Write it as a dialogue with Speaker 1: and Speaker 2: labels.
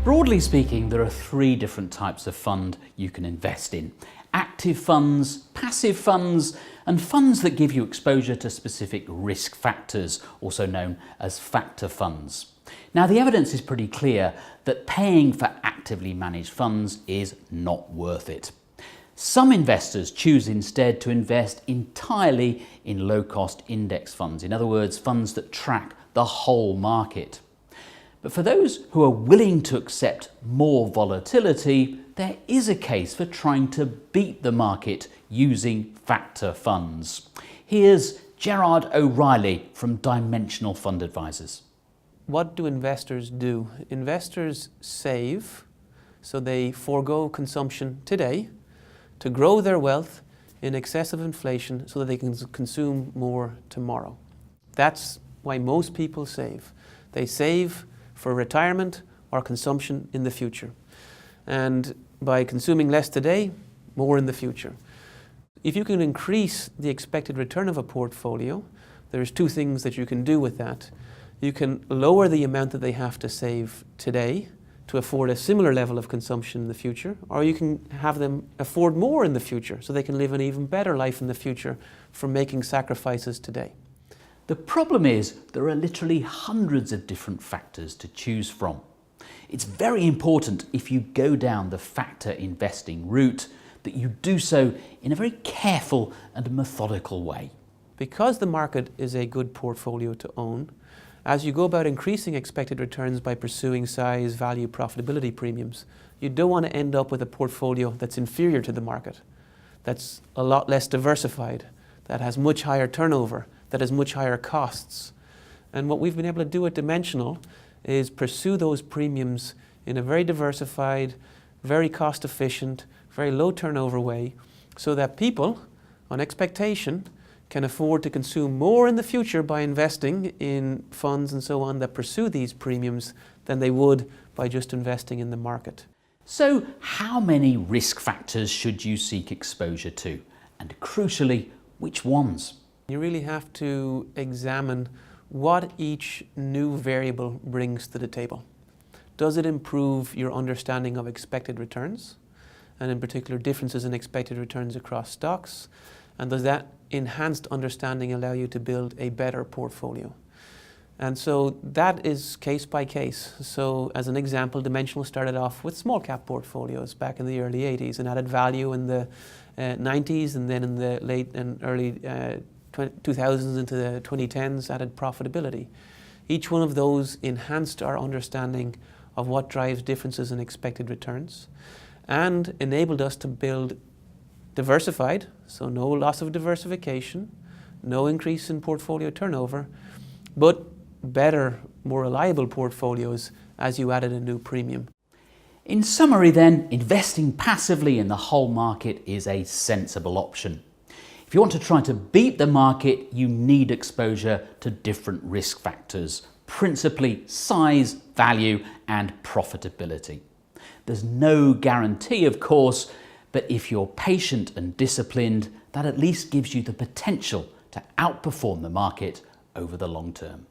Speaker 1: Broadly speaking, there are three different types of fund you can invest in: active funds, passive funds, and funds that give you exposure to specific risk factors, also known as factor funds. Now, the evidence is pretty clear that paying for actively managed funds is not worth it. Some investors choose instead to invest entirely in low-cost index funds, in other words, funds that track the whole market. But for those who are willing to accept more volatility, there is a case for trying to beat the market using factor funds. Here's Gerard O'Reilly from Dimensional Fund Advisors.
Speaker 2: What do investors do? Investors save, so they forego consumption today to grow their wealth in excess of inflation so that they can consume more tomorrow. That's why most people save. They save for retirement or consumption in the future. And by consuming less today, more in the future. If you can increase the expected return of a portfolio, there's two things that you can do with that. You can lower the amount that they have to save today to afford a similar level of consumption in the future, or you can have them afford more in the future so they can live an even better life in the future from making sacrifices today.
Speaker 1: The problem is there are literally hundreds of different factors to choose from. It's very important, if you go down the factor investing route, that you do so in a very careful and methodical way.
Speaker 2: Because the market is a good portfolio to own, as you go about increasing expected returns by pursuing size, value, profitability premiums, you don't want to end up with a portfolio that's inferior to the market, that's a lot less diversified, that has much higher turnover, that has much higher costs. And what we've been able to do at Dimensional is pursue those premiums in a very diversified, very cost efficient, very low turnover way, so that people, on expectation, can afford to consume more in the future by investing in funds and so on that pursue these premiums than they would by just investing in the market.
Speaker 1: So how many risk factors should you seek exposure to? And crucially, which ones?
Speaker 2: You really have to examine what each new variable brings to the table. Does it improve your understanding of expected returns, and in particular differences in expected returns across stocks? And does that enhanced understanding allow you to build a better portfolio? And so that is case by case. So as an example, Dimensional started off with small cap portfolios back in the early 80s and added value in the 90s, and then in the late and early 2000s into the 2010s added profitability. Each one of those enhanced our understanding of what drives differences in expected returns and enabled us to build diversified, so no loss of diversification, no increase in portfolio turnover, but better, more reliable portfolios as you added a new premium.
Speaker 1: In summary then, investing passively in the whole market is a sensible option. If you want to try to beat the market, you need exposure to different risk factors, principally size, value, and profitability. There's no guarantee, of course, but if you're patient and disciplined, that at least gives you the potential to outperform the market over the long term.